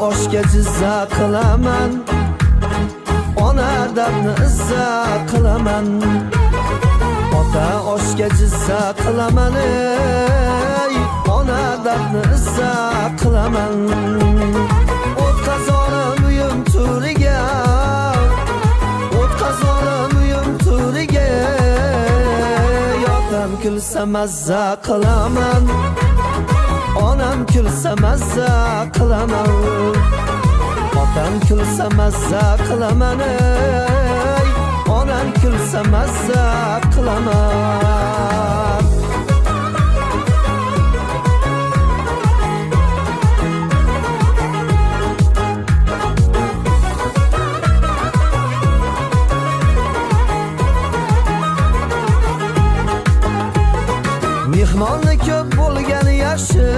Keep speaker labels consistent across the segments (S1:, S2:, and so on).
S1: Oshga jizza qilaman, ona dardni izza qilaman. Ota oshga jizza qilaman, ey ona dardni izza qilaman. O't qazonim uyim turiga, o't qazonim uyim turiga. Yotam kulsa mazza qilaman, onam kulsa mazza qilaman. Otam kulsa mazza qilaman, ey onam kulsa mazza qilaman. Mehmonni ko'p bo'lgani yaxshi,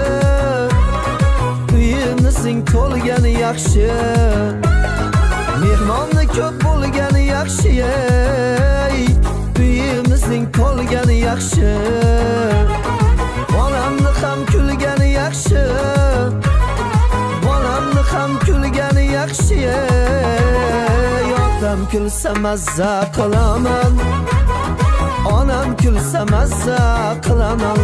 S1: uyimizning to'lgani yaxshi. Mehmonni ko'p bo'lgani yaxshi, ey uyimizning to'lgani yaxshi. Bolamni ham kulgani yaxshi, bolamni ham kulgani yaxshi. Yotam kulsa mazza qilaman, onam kulsa mazza qilaman.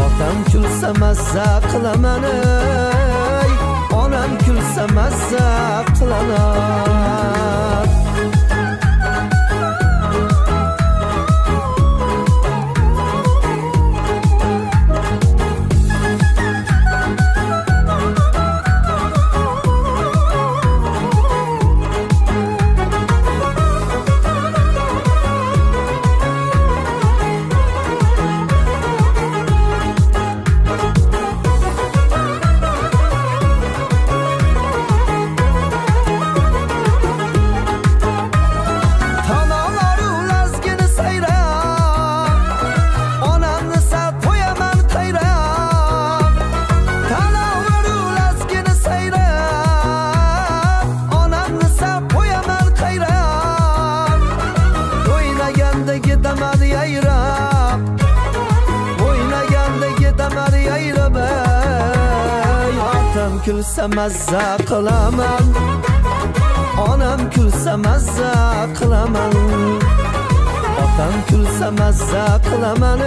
S1: Otam kulsa mazza qilaman, ey onam kulsa mazza qilaman. Kulsa mazza qilaman, onam kulsa mazza qilaman. Otam kulsa mazza qilaman,